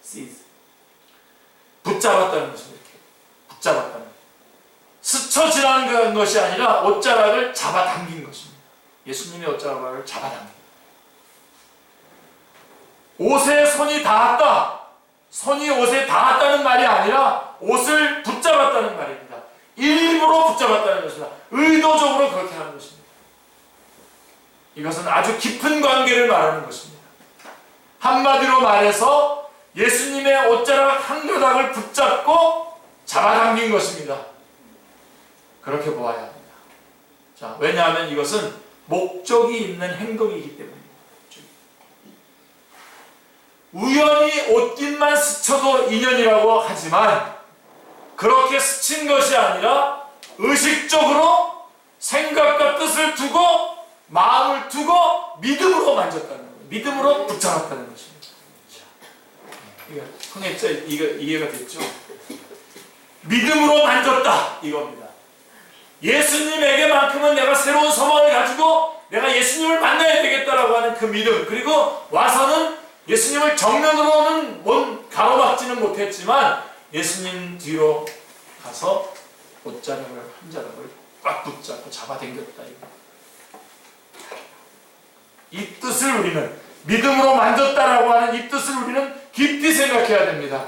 seize. 붙잡았다는 것입니다. 이렇게 붙잡았다는 것. 스쳐 지나간 것이 아니라 옷자락을 잡아당긴 것입니다. 예수님의 옷자락을 잡아당긴. 옷에 손이 닿았다. 손이 옷에 닿았다는 말이 아니라 옷을 붙잡았다는 말입니다. 일부러 붙잡았다는 것입니다. 의도적으로 그렇게 하는 것입니다. 이것은 아주 깊은 관계를 말하는 것입니다. 한마디로 말해서 예수님의 옷자락 한 가닥을 붙잡고 잡아당긴 것입니다. 그렇게 보아야 합니다. 자, 왜냐하면 이것은 목적이 있는 행동이기 때문입니다. 우연히 옷깃만 스쳐도 인연이라고 하지만 그렇게 스친 것이 아니라 의식적으로 생각과 뜻을 두고 마음을 두고 믿음으로 만졌다는 거예요. 믿음으로 붙잡았다는 것입니다. 이거 통했죠? 이거 이해가 됐죠? 믿음으로 만졌다 이겁니다. 예수님에게만큼은 내가 새로운 소망을 가지고 내가 예수님을 만나야 되겠다라고 하는 그 믿음, 그리고 와서는 예수님을 정면으로는 가로막지는 못했지만 예수님 뒤로 가서 옷자락을 한 자락을 꽉 붙잡고 잡아당겼다. 이 뜻을 우리는 믿음으로 만졌다라고 하는 이 뜻을 우리는 깊이 생각해야 됩니다.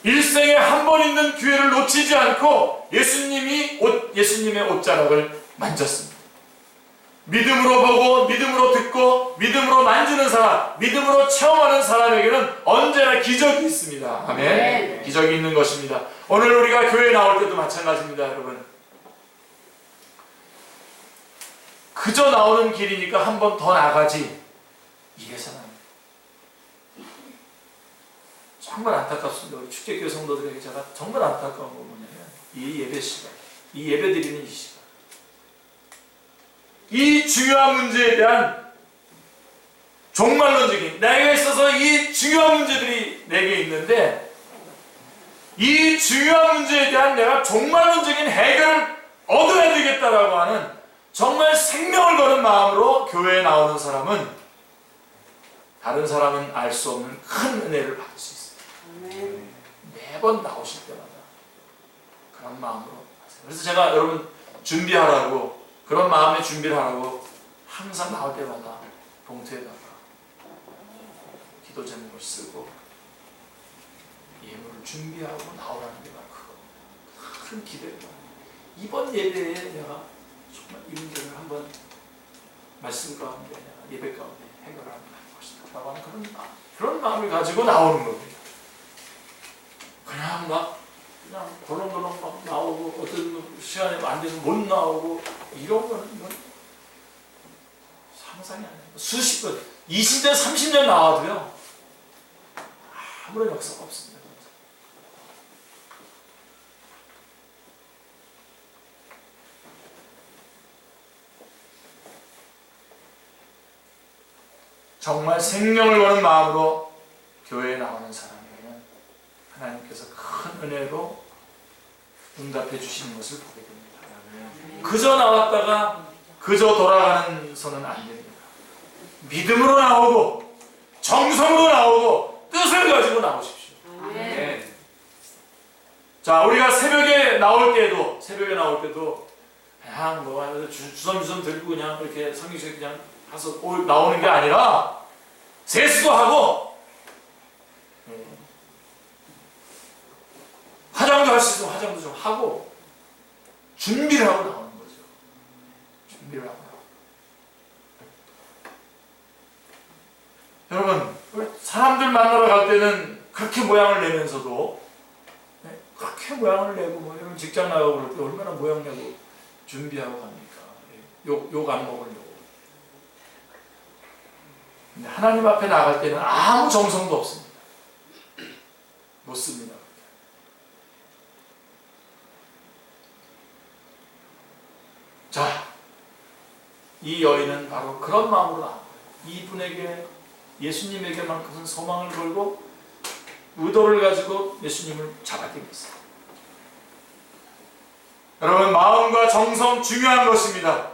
일생에 한 번 있는 기회를 놓치지 않고 예수님의 옷자락을 만졌습니다. 믿음으로 보고 믿음으로 듣고 믿음으로 만지는 사람, 믿음으로 체험하는 사람에게는 언제나 기적이 있습니다. 아멘. 네. 기적이 있는 것입니다. 오늘 우리가 교회에 나올 때도 마찬가지입니다, 여러분. 그저 나오는 길이니까 한 번 더 나가지 이래서는 합니다. 정말 안타깝습니다. 우리 축제교회 성도들에게 제가 정말 안타까운 건 뭐냐면 이 예배 시간, 이 예배 드리는 이 시간, 이 중요한 문제에 대한 종말론적인, 내게 있어서 이 중요한 문제들이 내게 있는데 이 중요한 문제에 대한 내가 종말론적인 해결을 얻어야 되겠다라고 하는 정말 생명을 거는 마음으로 교회에 나오는 사람은 다른 사람은 알 수 없는 큰 은혜를 받을 수 있어요. 매번 나오실 때마다 그런 마음으로 하세요. 그래서 제가 여러분 준비하라고, 그런 마음의 준비를 하라고 항상 나올 때마다 봉투에다가 기도 제목을 쓰고 예물을 준비하고 나오라는 게 바로 큰 기대입니다. 이번 예배에 내가 정말 이 문제를 한번 말씀 가운데, 예배 가운데 해결하는 것이다 라고 하는 그런 마음을 가지고 나오는 겁니다. 그냥 덜렁덜렁 막 나오고 어떤 시간에 안 돼서 못 나오고 이런 거는 상상이 안 돼요. 수십 번, 20년, 30년 나와도요 아무런 역사가 없습니다. 정말 생명을 거는 마음으로 교회에 나오는 사람에게는 하나님께서 큰 은혜로 응답해 주시는 것을 보게 됩니다. 그저 나왔다가 그저 돌아가는 선은 안 됩니다. 믿음으로 나오고 정성으로 나오고 뜻을 가지고 나오십시오. 네. 자, 우리가 새벽에 나올 때도 그냥 뭐 주섬주섬 들고 그냥 이렇게 성경책 그냥 가서 나오는 게 아니라 세수도 하고 화장도 할 수 있으면 화장도 좀 하고 준비를 하고 나오는 거죠. 준비를 하고 여러분, 사람들 만나러 갈 때는 그렇게 모양을 내면서도 그렇게 모양을 내고 뭐 여러분 직장 나가고 그럴 때 얼마나 모양 내고 준비하고 갑니까? 욕 안 먹으려고. 근데 하나님 앞에 나갈 때는 아무 정성도 없습니다. 못 씁니다. 자, 이 여인은 바로 그런 마음으로 나온 거예요. 이분에게, 예수님에게만큼은 소망을 걸고 의도를 가지고 예수님을 잡아당겼어요. 여러분, 마음과 정성 중요한 것입니다.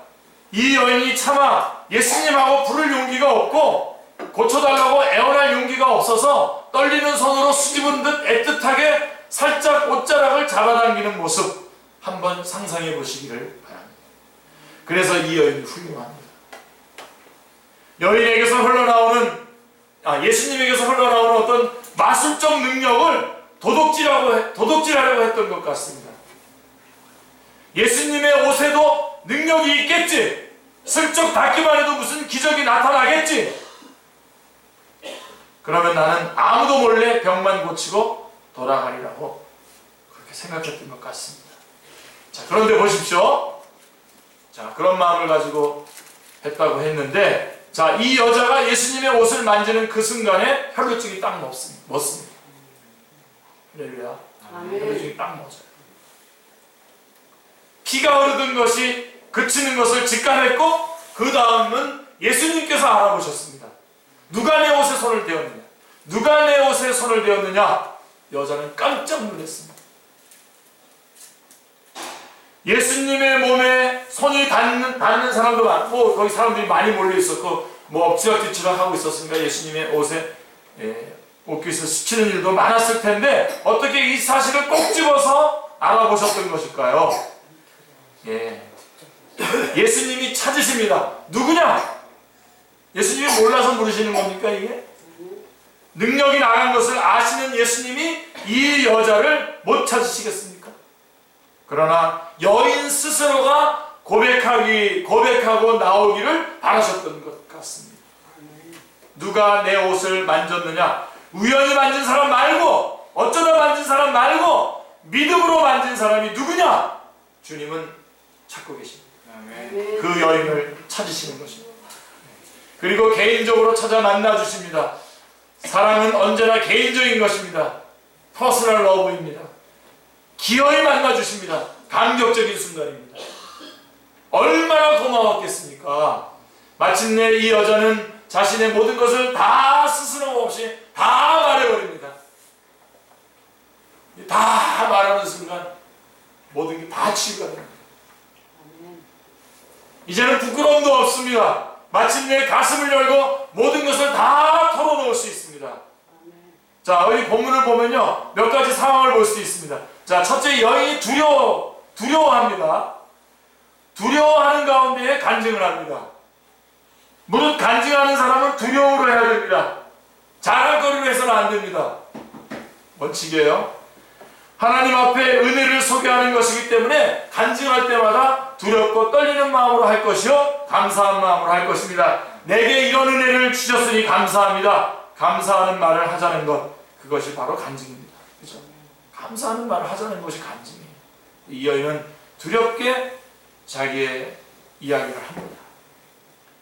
이 여인이 차마 예수님하고 부를 용기가 없고 고쳐달라고 애원할 용기가 없어서 떨리는 손으로 수줍은 듯 애틋하게 살짝 옷자락을 잡아당기는 모습 한번 상상해 보시기를 바랍니다. 그래서 이 여인이 훌륭합니다. 여인에게서 흘러나오는, 예수님에게서 흘러나오는 어떤 마술적 능력을 도둑질하려고 했던 것 같습니다. 예수님의 옷에도 능력이 있겠지. 슬쩍 닿기만 해도 무슨 기적이 나타나겠지. 그러면 나는 아무도 몰래 병만 고치고 돌아가리라고 그렇게 생각했던 것 같습니다. 자, 그런데 보십시오. 자, 그런 마음을 가지고 했다고 했는데, 자, 이 여자가 예수님의 옷을 만지는 그 순간에 혈루증이 딱 멎습니다. 할렐루야. 혈루증이 딱 멎어요. 피가 흐르던 것이 그치는 것을 직감했고, 그 다음은 예수님께서 알아보셨습니다. 누가 내 옷에 손을 대었느냐? 누가 내 옷에 손을 대었느냐? 여자는 깜짝 놀랐습니다. 예수님의 몸에 손이 닿는 사람도 많고, 거기 사람들이 많이 몰려 있었고, 엎치락뒤치락 하고 있었으니까 예수님의 옷에 옷깃을 스치는 일도 많았을 텐데, 어떻게 이 사실을 꼭 집어서 알아보셨던 것일까요? 예수님이 찾으십니다. 누구냐? 예수님이 몰라서 물으시는 겁니까, 이게? 능력이 나간 것을 아시는 예수님이 이 여자를 못 찾으시겠습니까? 그러나 여인 스스로가 고백하고 나오기를 바라셨던 것 같습니다. 누가 내 옷을 만졌느냐? 우연히 만진 사람 말고, 어쩌다 만진 사람 말고, 믿음으로 만진 사람이 누구냐? 주님은 찾고 계십니다. 그 여인을 찾으시는 것입니다. 그리고 개인적으로 찾아 만나 주십니다. 사랑은 언제나 개인적인 것입니다. 퍼스널 러브입니다. 기어이 만나 주십니다. 감격적인 순간입니다. 얼마나 고마웠겠습니까? 마침내 이 여자는 자신의 모든 것을 다 스스럼 없이 다 말해버립니다. 다 말하는 순간 모든 게 다 치유가 됩니다. 이제는 부끄러움도 없습니다. 마침내 가슴을 열고 모든 것을 다 털어놓을 수 있습니다. 자, 우리 본문을 보면요, 몇 가지 상황을 볼 수 있습니다. 자, 첫째, 여인이 두려워합니다. 두려워하는 가운데에 간증을 합니다. 무릇 간증하는 사람은 두려움으로 해야 됩니다. 자랑거리로 해서는 안 됩니다. 원칙이에요. 하나님 앞에 은혜를 소개하는 것이기 때문에 간증할 때마다 두렵고 떨리는 마음으로 할 것이요, 감사한 마음으로 할 것입니다. 내게 이런 은혜를 주셨으니 감사합니다. 감사하는 말을 하자는 것, 그것이 바로 간증입니다. 그렇죠? 감사하는 말을 하자는 것이 간증이에요. 이 여인은 두렵게 자기의 이야기를 합니다.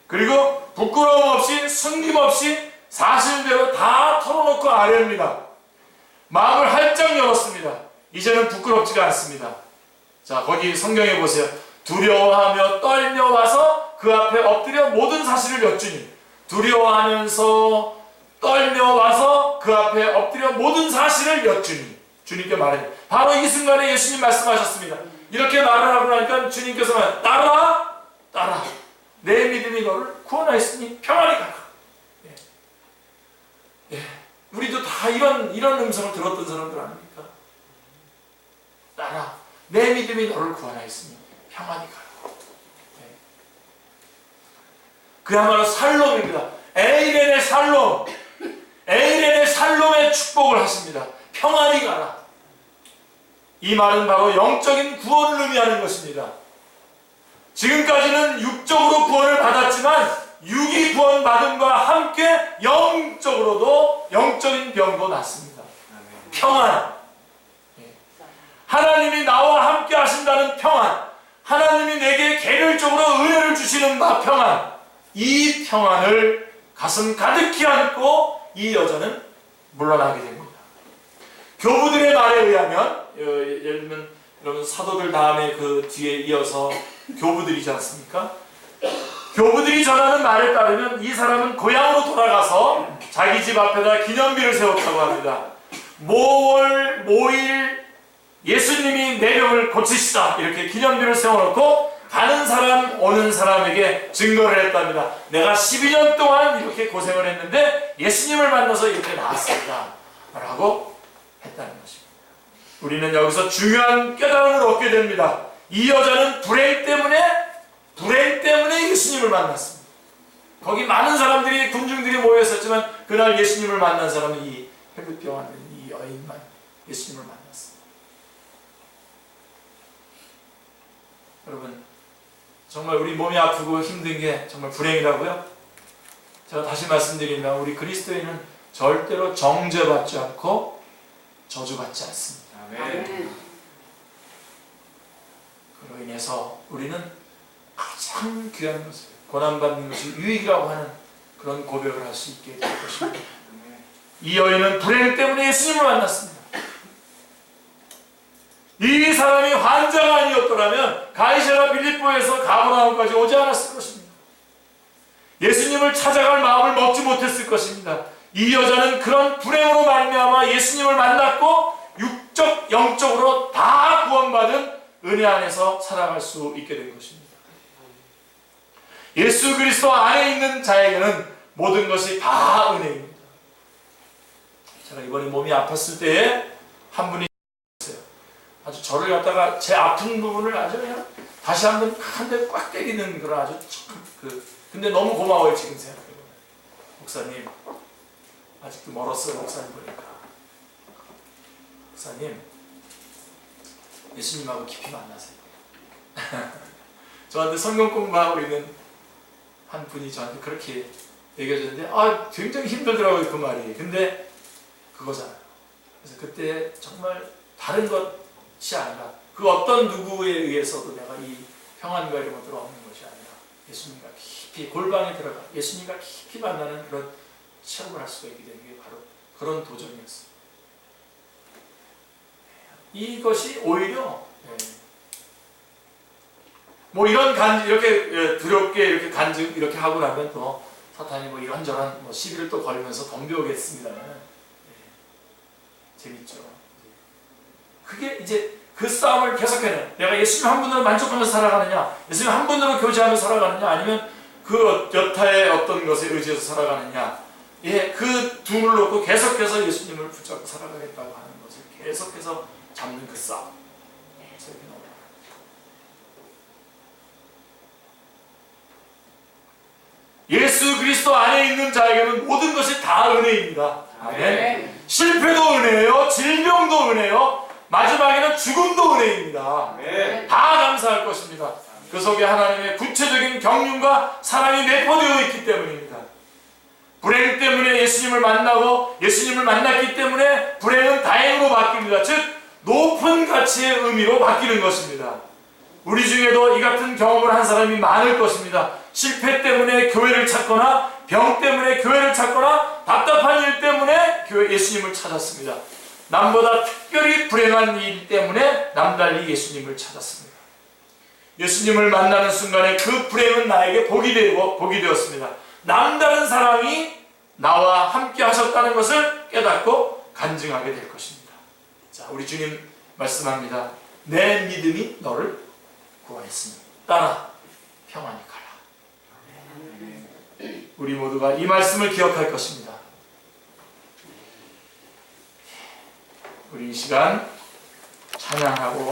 그리고 부끄러움 없이 숨김 없이 사실대로 다 털어놓고 아뢰입니다. 마음을 활짝 열었습니다. 이제는 부끄럽지가 않습니다. 자, 거기 성경에 보세요. 두려워하며 떨며 와서 그 앞에 엎드려 모든 사실을 여쭈니. 두려워하면서 떨며 와서 그 앞에 엎드려 모든 사실을 여쭈니. 주님께 말해요. 바로 이 순간에 예수님 말씀하셨습니다. 이렇게 말을 하고 나니까 주님께서 말해요. 따라 내 믿음이 너를 구원하였으니 평안히 가라. 우리도 다 이런 음성을 들었던 사람들 아닙니까? 따라 내 믿음이 너를 구원하였으니 평안히 가라. 그야말로 살롬입니다. 에이렌의 살롬. 에이렌의 살롬의 축복을 하십니다. 평안히 가라. 이 말은 바로 영적인 구원을 의미하는 것입니다. 지금까지는 육적으로 구원을 받았지만 육이 구원받음과 함께 영적으로도 영적인 병도 났습니다. 평안. 하나님이 나와 함께 하신다는 평안. 하나님이 내게 개별적으로 은혜를 주시는 평안. 이 평안을 가슴 가득히 안고 이 여자는 물러나게 됩니다. 교부들의 말에 의하면, 예를 들면 여러분 사도들 다음에 그 뒤에 이어서 교부들이지 않습니까? 교부들이 전하는 말에 따르면 이 사람은 고향으로 돌아가서 자기 집 앞에다 기념비를 세웠다고 합니다. 모월 모일 예수님이 내 병을 고치시다 이렇게 기념비를 세워놓고 가는 사람 오는 사람에게 증거를 했답니다. 내가 12년 동안 이렇게 고생을 했는데 예수님을 만나서 이렇게 나았습니다 라고 했다는 것입니다. 우리는 여기서 중요한 깨달음을 얻게 됩니다. 이 여자는 불행 때문에 예수님을 만났습니다. 거기 많은 사람들이 군중들이 모여 있었지만 그날 예수님을 만난 사람은 이 혈루병 앓는 이 여인만 예수님을 만났습니다. 여러분 정말 우리 몸이 아프고 힘든 게 정말 불행이라고요? 제가 다시 말씀드리면 우리 그리스도인은 절대로 정죄받지 않고 저주받지 않습니다. 아멘. 그로 인해서 우리는 가장 귀한 것을 고난받는 것이 유익이라고 하는 그런 고백을 할 수 있게 될 것입니다. 이 여인은 불행 때문에 예수님을 만났습니다. 이 사람이 환자가 아니었더라면 가이사랴 빌립보에서 가버나움까지 오지 않았을 것입니다. 예수님을 찾아갈 마음을 먹지 못했을 것입니다. 이 여자는 그런 불행으로 말미암아 예수님을 만났고 육적, 영적으로 다 구원받은 은혜 안에서 살아갈 수 있게 된 것입니다. 예수 그리스도 안에 있는 자에게는 모든 것이 다 은혜입니다. 제가 이번에 몸이 아팠을 때에 한 분이 있어요. 아주 저를 갖다가 제 아픈 부분을 아주 그냥 다시 한번 한 대 꽉 때리는 그런 아주 근데 너무 고마워요. 지금 생각해보면 목사님 아직도 멀었어요. 목사님 보니까 목사님 예수님하고 깊이 만나세요. 저한테 성경 공부하고 있는 한 분이 저한테 그렇게 얘기해줬는데 굉장히 힘들더라고요. 그 말이. 근데 그거잖아요. 그래서 그때 정말 다른 것이 아니라 그 어떤 누구에 의해서도 내가 이 평안과 이런 것들을 얻는 것이 아니라 예수님과 깊이 골방에 들어가 예수님과 깊이 만나는 그런 체험을 할 수가 있게 되는 게 바로 그런 도전이었어요. 이것이 오히려 뭐 이런 이렇게 두렵게 이렇게 간증 이렇게 하고 나면 또 사탄이 뭐 이런저런 뭐 시비를 또 걸면서 덤벼오겠습니다. 재밌죠. 그게 이제 그 싸움을 계속해내. 내가 예수님 한 분으로 만족하면서 살아가느냐, 예수님 한 분으로 교제하면서 살아가느냐, 아니면 그 여타의 어떤 것에 의지해서 살아가느냐. 그 둘을 놓고 계속해서 예수님을 붙잡고 살아가겠다고 하는 것을 계속해서 잡는 그 싸움. 예수 그리스도 안에 있는 자에게는 모든 것이 다 은혜입니다. 아멘. 실패도 은혜예요. 질병도 은혜요. 마지막에는 죽음도 은혜입니다. 아멘. 다 감사할 것입니다. 그 속에 하나님의 구체적인 경륜과 사랑이 내포되어 있기 때문입니다. 불행 때문에 예수님을 만나고 예수님을 만났기 때문에 불행은 다행으로 바뀝니다. 즉 높은 가치의 의미로 바뀌는 것입니다. 우리 중에도 이 같은 경험을 한 사람이 많을 것입니다. 실패 때문에 교회를 찾거나 병 때문에 교회를 찾거나 답답한 일 때문에 예수님을 찾았습니다. 남보다 특별히 불행한 일 때문에 남달리 예수님을 찾았습니다. 예수님을 만나는 순간에 그 불행은 나에게 복이 되었습니다. 남다른 사랑이 나와 함께 하셨다는 것을 깨닫고 간증하게 될 것입니다. 자, 우리 주님 말씀합니다. 내 믿음이 너를 구원했으니 따라 평안히 가라. 우리 모두가 이 말씀을 기억할 것입니다. 우리 이 시간 찬양하고